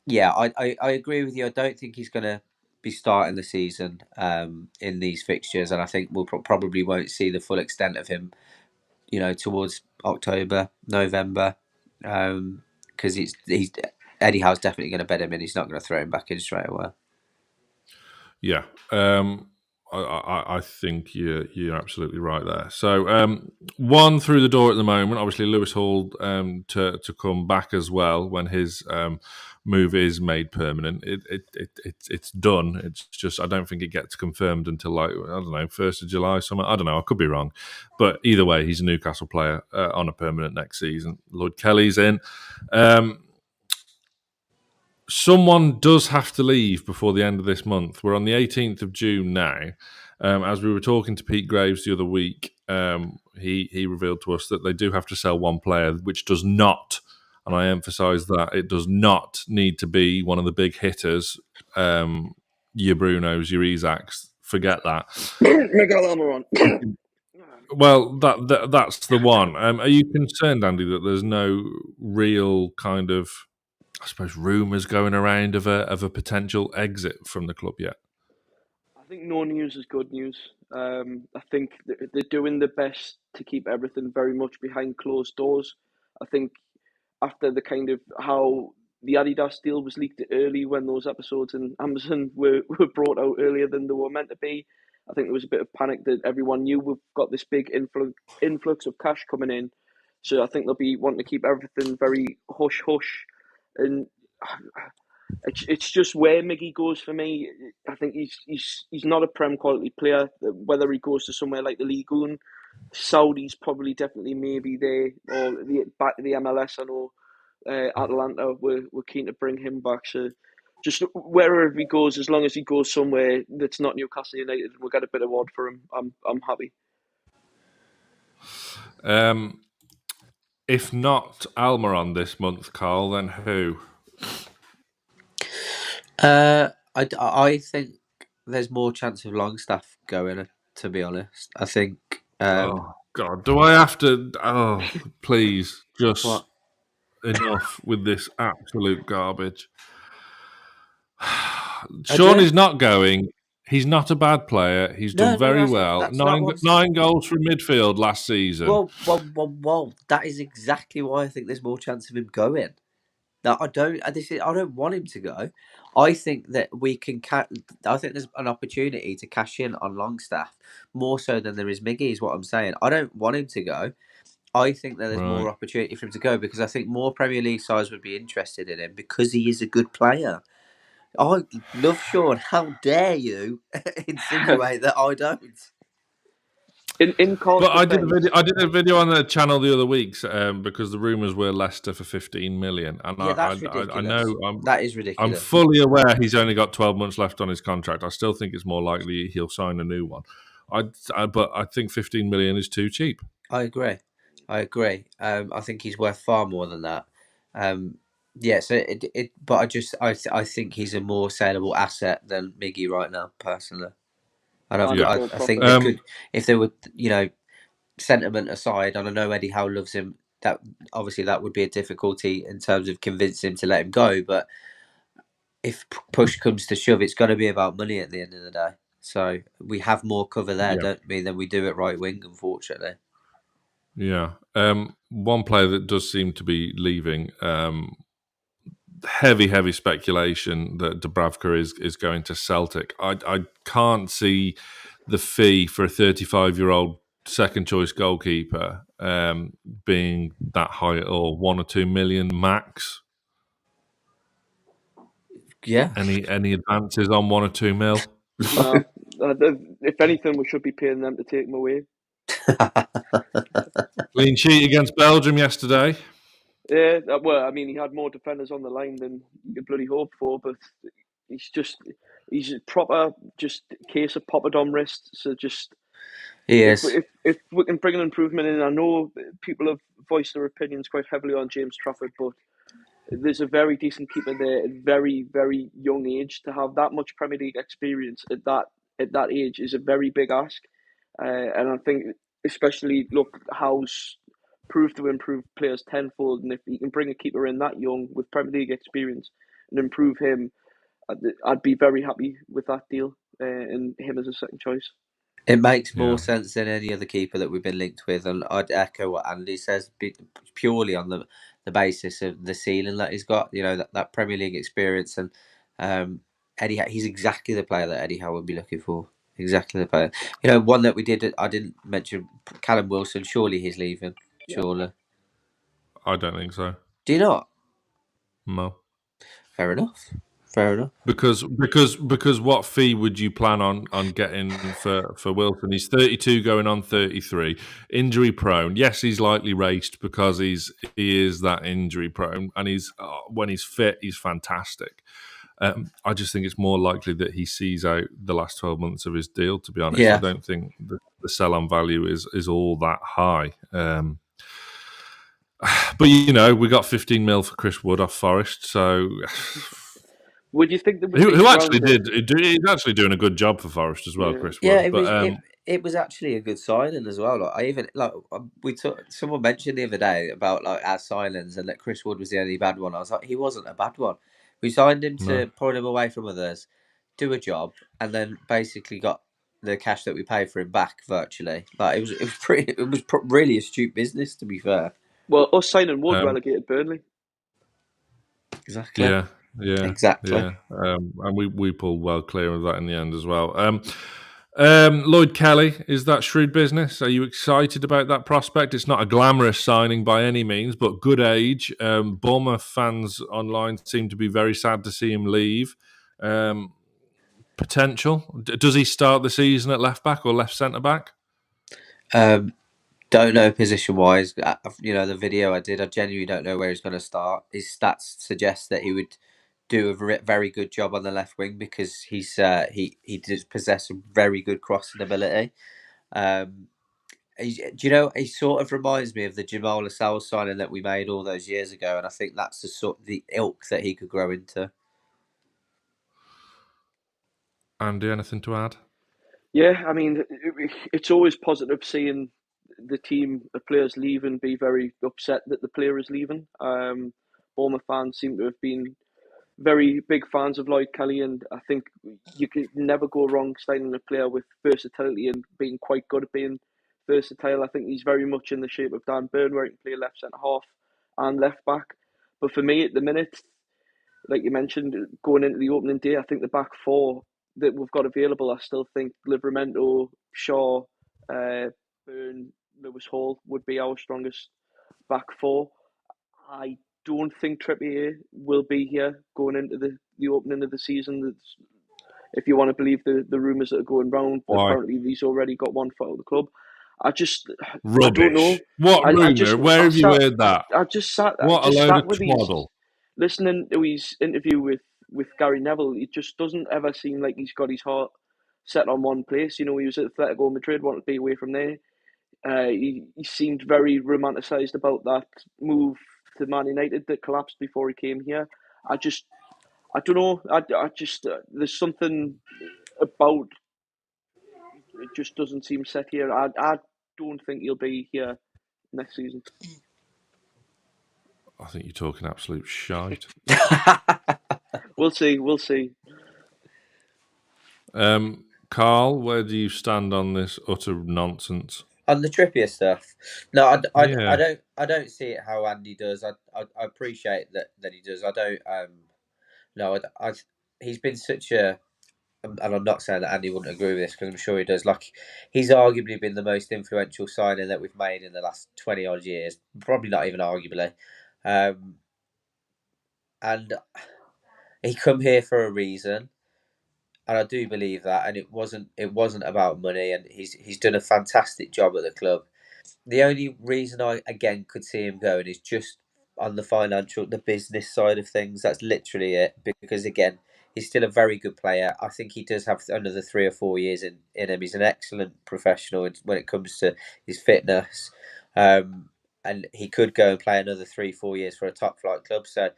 yeah, I agree with you. I don't think he's going to be starting the season in these fixtures, and I think we'll probably won't see the full extent of him, towards October, November, because he's Eddie Howe's definitely going to bed him in. He's not going to throw him back in straight away. Yeah. I think you're absolutely right there. So one through the door at the moment. Obviously, Lewis Hall to come back as well when his move is made permanent. It's done. It's just I don't think it gets confirmed until, like, I don't know, 1st of July. Something. I don't know. I could be wrong, but either way, he's a Newcastle player on a permanent next season. Lloyd Kelly's in. Someone does have to leave before the end of this month. We're on the 18th of June now. As we were talking to Pete Graves the other week, he revealed to us that they do have to sell one player, which does not, and I emphasise that, it does not need to be one of the big hitters, your Brunos, your Isaacs. Forget that. Miguel Almiron. Well, that's the one. Are you concerned, Andy, that there's no real kind of, I suppose, rumours going around of a potential exit from the club yet? I think no news is good news. I think they're doing their best to keep everything very much behind closed doors. I think after the kind of how the Adidas deal was leaked early, when those episodes in Amazon were brought out earlier than they were meant to be, I think there was a bit of panic that everyone knew we've got this big influx of cash coming in. So I think they'll be wanting to keep everything very hush hush, and it's just where Miggy goes for me. I think he's not a Prem quality player. Whether he goes to somewhere like the Ligue 1, Saudi's probably definitely maybe there, or back to the MLS. I know Atalanta we're keen to bring him back. So just wherever he goes, as long as he goes somewhere that's not Newcastle United, and we'll get a bit of odd for him. I'm happy. If not Almiron this month, Carl, then who? I think there's more chance of Longstaff going. To be honest, I think. Oh God, do I have to? Oh, please, just What? enough with this absolute garbage. Sean is not going. He's not a bad player. He's done very well. That's not Nine goals from midfield last season. Whoa! That is exactly why I think there's more chance of him going. That I don't want him to go. I think that we can. I think there's an opportunity to cash in on Longstaff more so than there is Miggy. Is what I'm saying. I don't want him to go. I think that there's more opportunity for him to go because I think more Premier League sides would be interested in him because he is a good player. I love Sean. How dare you insinuate that I don't? But I did a video on the channel the other week because the rumours were Leicester for 15 million, and that's ridiculous. I know that is ridiculous. I'm fully aware he's only got 12 months left on his contract. I still think it's more likely he'll sign a new one. But I think 15 million is too cheap. I agree. I think he's worth far more than that. But I think he's a more saleable asset than Miggy right now, personally. And I think they could, if they were, sentiment aside, and I know Eddie Howe loves him. That obviously that would be a difficulty in terms of convincing him to let him go. But if push comes to shove, it's got to be about money at the end of the day. So we have more cover there, don't we, than we do at right wing, unfortunately. Yeah. One player that does seem to be leaving. Heavy speculation that Dubravka is going to Celtic. I can't see the fee for a 35-year-old second choice goalkeeper being that high at all. 1 or 2 million max. Yeah. Any advances on 1 or 2 mil? No. If anything, we should be paying them to take him away. Clean sheet against Belgium yesterday. Yeah, well, I mean, he had more defenders on the line than you could bloody hope for, but he's a proper just case of Poppadom wrist. So just yes, if we can bring an improvement in, I know people have voiced their opinions quite heavily on James Trafford, but there's a very decent keeper there at very, very young age. To have that much Premier League experience at that age is a very big ask, and I think especially Howe's proved to improve players tenfold, and if he can bring a keeper in that young with Premier League experience and improve him, I'd be very happy with that deal and him as a second choice. It makes more sense than any other keeper that we've been linked with, and I'd echo what Andy says purely on the basis of the ceiling that he's got. That Premier League experience, and Eddie, he's exactly the player that Eddie Howe would be looking for. Exactly the player. One that I didn't mention, Callum Wilson. Surely he's leaving. Surely. I don't think so. Do you not? No. Fair enough. Because what fee would you plan on getting for Wilson? He's 32 going on 33, injury prone. Yes, he's lightly raced because he is that injury prone, and he's when he's fit, he's fantastic. I just think it's more likely that he sees out the last 12 months of his deal, to be honest. I don't think the sell-on value is all that high. But, we got 15 mil for Chris Wood off Forest, so... Would you think that who actually did? He's actually doing a good job for Forest as well, Chris Wood. Yeah, it was actually a good signing as well. Someone mentioned the other day about our signings and that Chris Wood was the only bad one. I was like, he wasn't a bad one. We signed him to pull him away from others, do a job, and then basically got the cash that we paid for him back virtually. It was really astute business, to be fair. Well, us signing Wood relegated Burnley. Exactly. Yeah, exactly. Yeah. And we pulled well clear of that in the end as well. Lloyd Kelly, is that shrewd business? Are you excited about that prospect? It's not a glamorous signing by any means, but good age. Bournemouth fans online seem to be very sad to see him leave. Potential. Does he start the season at left back or left centre back? Don't know position wise. The video I did, I genuinely don't know where he's going to start. His stats suggest that he would do a very good job on the left wing because he does possess a very good crossing ability. He sort of reminds me of the Jamal Lascelles signing that we made all those years ago, and I think that's the ilk that he could grow into. Andy, anything to add? Yeah, I mean, it's always positive seeing the team, the players leave and be very upset that the player is leaving. Bournemouth fans seem to have been very big fans of Lloyd Kelly, and I think you can never go wrong signing a player with versatility and being quite good at being versatile. I think he's very much in the shape of Dan Burn, where he can play left centre half and left back. But for me, at the minute, like you mentioned, going into the opening day, I think the back four that we've got available, I still think Livramento, Shaw, Burn, Lewis Hall would be our strongest back four. I don't think Trippier will be here going into the opening of the season. If you want to believe the rumours that are going round, apparently he's already got one foot out of the club. I don't know. Rubbish. What rumour? Where have you heard that? I just sat of with twaddle. listening to his interview with Gary Neville. It just doesn't ever seem like he's got his heart set on one place. He was at Atletico Madrid, wanted to be away from there. He seemed very romanticised about that move to Man United that collapsed before he came here. I don't know. I just there's something about it just doesn't seem set here. I don't think he'll be here next season. I think you're talking absolute shite. We'll see. Carl, where do you stand on this utter nonsense? On the Trippier stuff, no, I don't see it how Andy does. I appreciate that he does. I don't. No, he's been such a, and I'm not saying that Andy wouldn't agree with this because I'm sure he does. Like, he's arguably been the most influential signing that we've made in the last 20 odd years. Probably not even arguably, and he come here for a reason. And I do believe that, and it wasn't about money, and he's done a fantastic job at the club. The only reason I again could see him going is just on the business side of things. That's literally it. Because again, he's still a very good player. I think he does have another 3 or 4 years in him. He's an excellent professional when it comes to his fitness, and he could go and play another 3-4 years for a top flight club. So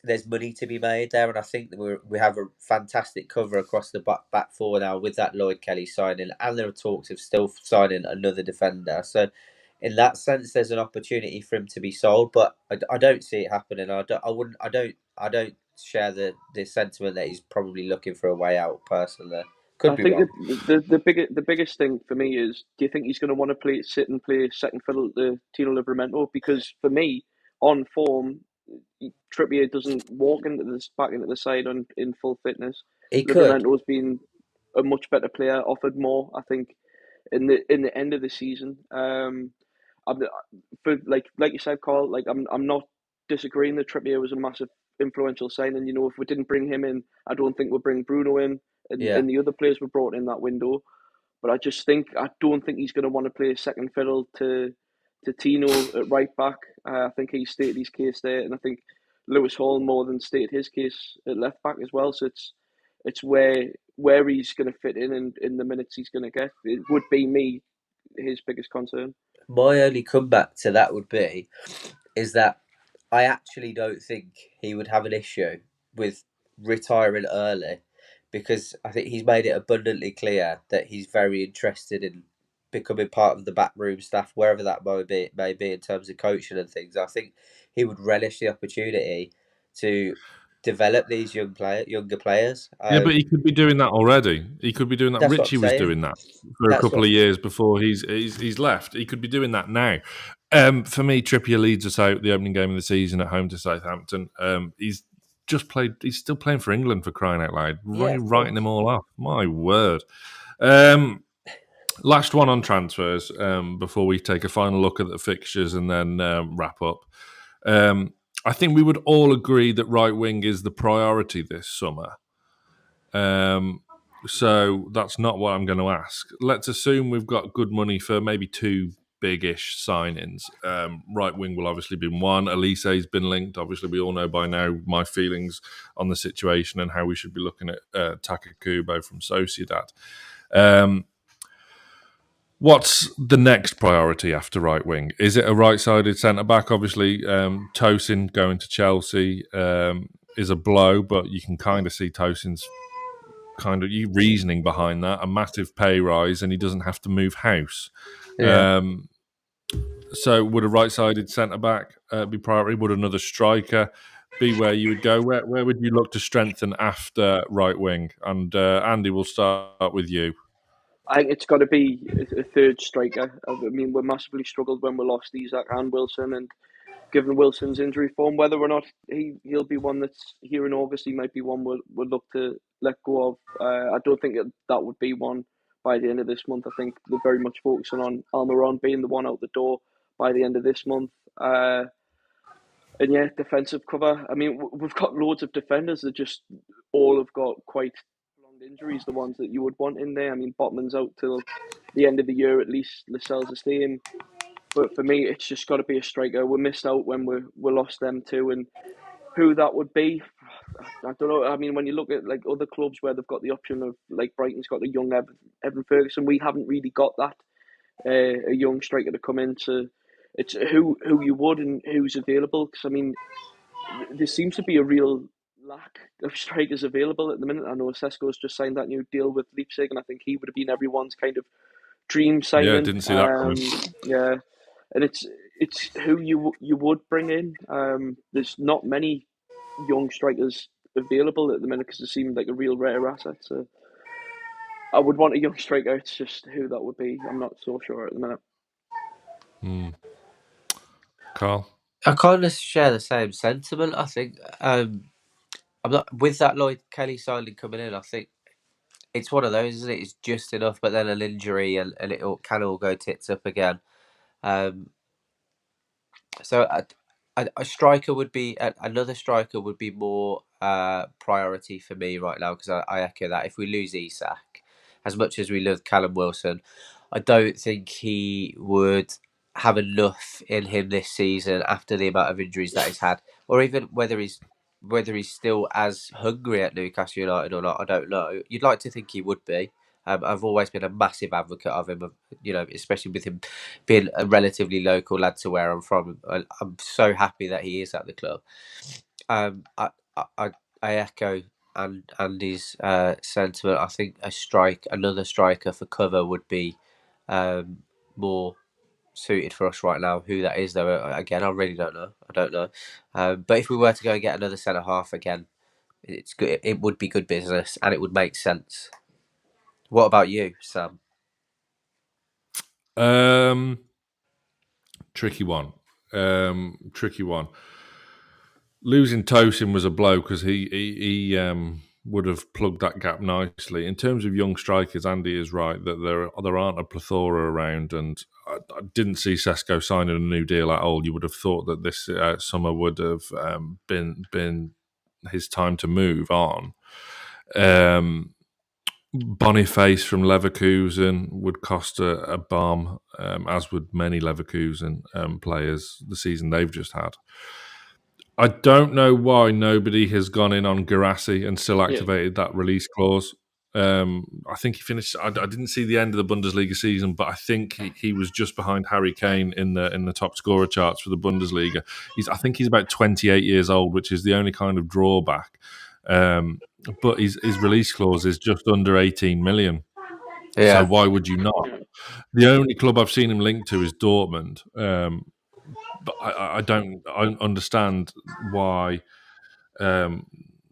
there's money to be made there, and I think that we have a fantastic cover across the back four now with that Lloyd Kelly signing, and there are talks of still signing another defender. So, in that sense, there's an opportunity for him to be sold, but I don't see it happening. I don't share the sentiment that he's probably looking for a way out. Personally, I think the biggest thing for me is, do you think he's going to want to sit and play second fiddle to Tino Livramento? Because for me, on form, Trippier doesn't walk back into the side in full fitness. He could. Livramento's been a much better player, offered more, I think, in the end of the season. For like you said, Carl, I'm not disagreeing that Trippier was a massive influential signing. If we didn't bring him in, I don't think we'll bring Bruno in, and the other players were brought in that window. But I don't think he's going to want to play second fiddle to Tino at right back. I think he stated his case there, and I think Lewis Hall more than stated his case at left back as well. So it's where he's going to fit in the minutes he's going to get. It would be his biggest concern. My only comeback to that would be is that I actually don't think he would have an issue with retiring early, because I think he's made it abundantly clear that he's very interested in becoming part of the backroom staff, wherever that may be in terms of coaching and things. I think he would relish the opportunity to develop these younger players. Yeah, but he could be doing that already. He could be doing that. Richie was doing that for a couple of years before he's left. He could be doing that now. For me, Trippier leads us out the opening game of the season at home to Southampton. He's just played. He's still playing for England, for crying out loud. Writing them all off. My word. Last one on transfers before we take a final look at the fixtures and then wrap up. I think we would all agree that right wing is the priority this summer. So that's not what I'm going to ask. Let's assume we've got good money for maybe 2 big-ish signings. Right wing will obviously be one. Elise's been linked. Obviously, we all know by now my feelings on the situation and how we should be looking at Taka Kubo from Sociedad. What's the next priority after right wing? Is it a right-sided centre-back? Obviously, Tosin going to Chelsea is a blow, but you can kind of see Tosin's kind of reasoning behind that, a massive pay rise, and he doesn't have to move house. Yeah. So would a right-sided centre-back be priority? Would another striker be where you would go? Where would you look to strengthen after right wing? And Andy, we'll start with you. I think it's got to be a third striker. I mean, we massively struggled when we lost Isak and Wilson, and given Wilson's injury form, whether or not he'll be one that's here in August, he might be one we'll look to let go of. I don't think that would be one by the end of this month. I think they're very much focusing on Almiron being the one out the door by the end of this month. And yeah, defensive cover. I mean, we've got loads of defenders that just all have got quite prolonged injuries, the ones that you would want in there. I mean, Botman's out till the end of the year at least. Lascelles the same. But for me, it's just got to be a striker. We missed out when we lost them too, and who that would be, I don't know. I mean, when you look at like other clubs where they've got the option of, like Brighton's got a young Evan Ferguson, we haven't really got that a young striker to come in. So it's who you would and who's available. Because I mean, there seems to be a real lack of strikers available at the minute. I know Sesko's just signed that new deal with Leipzig, and I think he would have been everyone's kind of dream signing. Yeah, didn't see that coming. Yeah. And it's who you would bring in. There's not many young strikers available at the minute because it seemed like a real rare asset. So I would want a young striker. It's just who that would be. I'm not so sure at the minute. Carl? I kind of share the same sentiment. I think I'm not with that Lloyd Kelly signing coming in. I think it's one of those, isn't it? It's just enough, but then an injury and it can all go tits up again. So a striker would be another striker would be more priority for me right now, because I echo that. If we lose Isak, as much as we love Callum Wilson, I don't think he would have enough in him this season after the amount of injuries that he's had, or even whether he's still as hungry at Newcastle United or not. I don't know. You'd like to think he would be. I've always been a massive advocate of him, especially with him being a relatively local lad to where I'm from. I'm so happy that he is at the club. I echo Andy's sentiment. I think another striker for cover would be more suited for us right now. Who that is, though, again, I really don't know. I don't know. But if we were to go and get another centre half again, it's good. It would be good business and it would make sense. What about you, Sam? Tricky one. Losing Tosin was a blow because he would have plugged that gap nicely. In terms of young strikers, Andy is right that there aren't a plethora around, and I didn't see Sesko signing a new deal at all. You would have thought that this summer would have been his time to move on. Boniface from Leverkusen would cost a bomb, as would many Leverkusen players the season they've just had. I don't know why nobody has gone in on Guirassy and still activated that release clause. I think he finished. I didn't see the end of the Bundesliga season, but I think he was just behind Harry Kane in the top scorer charts for the Bundesliga. I think he's about 28 years old, which is the only kind of drawback. But his release clause is just under 18 million. Yeah. So why would you not? The only club I've seen him linked to is Dortmund. But I don't understand why no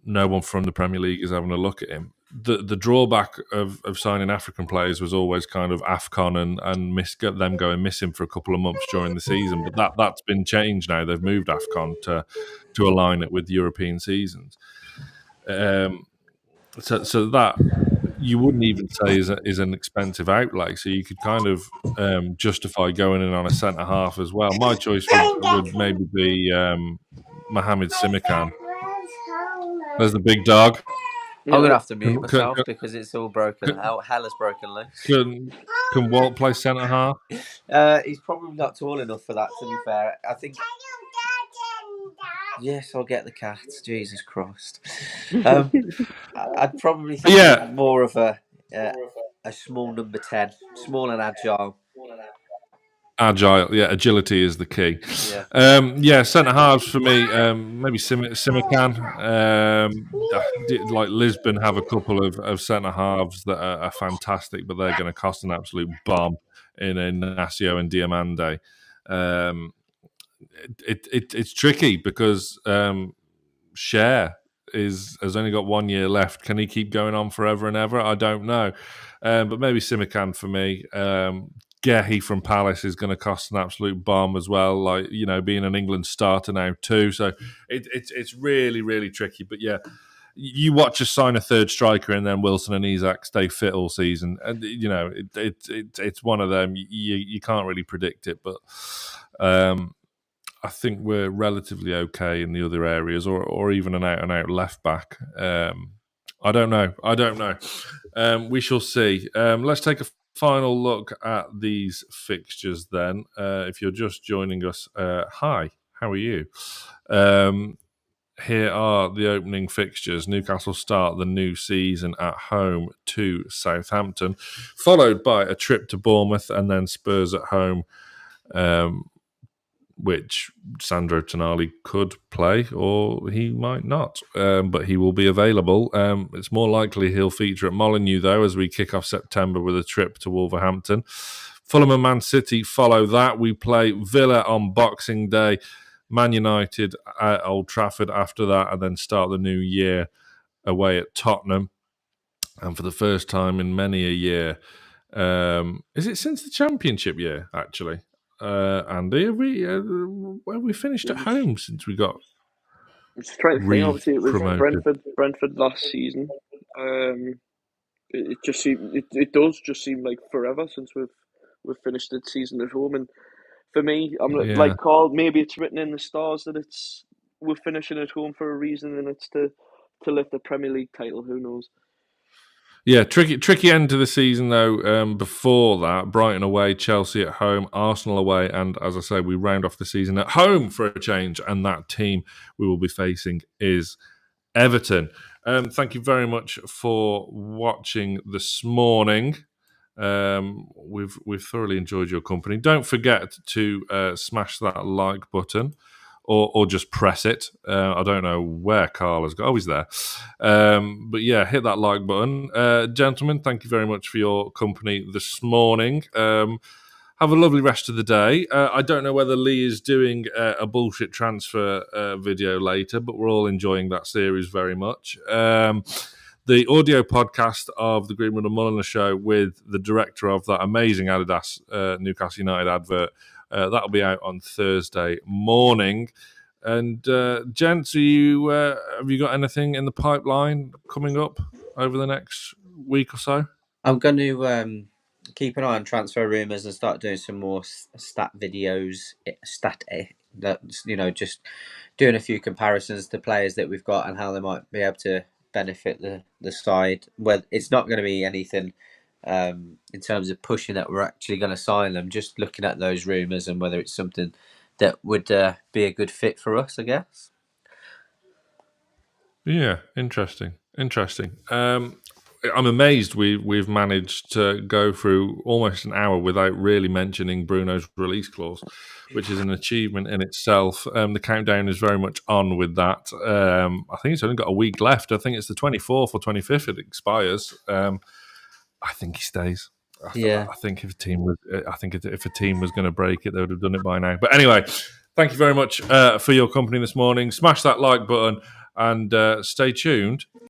one from the Premier League is having a look at him. The drawback of signing African players was always kind of AFCON and them going missing for a couple of months during the season. But that's been changed now. They've moved AFCON to align it with European seasons. So that you wouldn't even say is an expensive outlay. So you could kind of justify going in on a centre half as well. My choice would maybe be Mohamed Simikan. There's the big dog. I'm going to have to Can, mute can, myself because it's all broken can, out. Hell has broken loose. can Walt play centre half? He's probably not tall enough for that, to be fair. I think... Yes, I'll get the cat. Jesus Christ. I'd probably think more of a small number 10. Small and agile. Agile, agility is the key. Centre halves for me, maybe Simican. Like Lisbon have a couple of centre halves that are fantastic, but they're going to cost an absolute bomb in Ignacio and Diamande. It's tricky because Cher has only got 1 year left. Can he keep going on forever and ever? I don't know. But maybe Simican for me. Gehi from Palace is going to cost an absolute bomb as well. Like, being an England starter now too. So it's really, really tricky. But yeah, you watch us sign a third striker and then Wilson and Isak stay fit all season. And, it's one of them. You can't really predict it. But I think we're relatively okay in the other areas, or even an out-and-out left-back. I don't know. We shall see. Let's take a final look at these fixtures then. If you're just joining us, hi, how are you? Here are the opening fixtures. Newcastle start the new season at home to Southampton, followed by a trip to Bournemouth and then Spurs at home, which Sandro Tonali could play or he might not, but he will be available. It's more likely he'll feature at Molineux, though, as we kick off September with a trip to Wolverhampton. Fulham and Man City follow that. We play Villa on Boxing Day, Man United at Old Trafford after that, and then start the new year away at Tottenham. And for the first time in many a year, is it since the Championship year, actually? Andy, have we finished at home since we got? It's trying to think. Obviously, it was promoted. Brentford last season. It just does seem like forever since we've finished the season at home. And for me, I'm like Carl. Maybe it's written in the stars that we're finishing at home for a reason, and it's to lift the Premier League title. Who knows? Yeah, tricky end to the season, though. Before that, Brighton away, Chelsea at home, Arsenal away, and as I say, we round off the season at home for a change, and that team we will be facing is Everton. Thank you very much for watching this morning. We've thoroughly enjoyed your company. Don't forget to smash that like button. Or just press it. I don't know where Carl has got. Oh, he's there. But yeah, hit that like button. Gentlemen, thank you very much for your company this morning. Have a lovely rest of the day. I don't know whether Lee is doing a bullshit transfer video later, but we're all enjoying that series very much. The audio podcast of the Greenwood and Mulliner show with the director of that amazing Adidas Newcastle United advert, that'll be out on Thursday morning. And gents, have you got anything in the pipeline coming up over the next week or so? I'm going to keep an eye on transfer rumours and start doing some more stat videos. Just doing a few comparisons to players that we've got and how they might be able to benefit the side. Well, it's not going to be anything in terms of pushing that we're actually going to sign them, just looking at those rumours and whether it's something that would be a good fit for us, I guess. Yeah, interesting. I'm amazed we've managed to go through almost an hour without really mentioning Bruno's release clause, which is an achievement in itself. The countdown is very much on with that. I think it's only got a week left. I think it's the 24th or 25th it expires. I think he stays. I think if a team was going to break it, they would have done it by now. But anyway, thank you very much for your company this morning. Smash that like button and stay tuned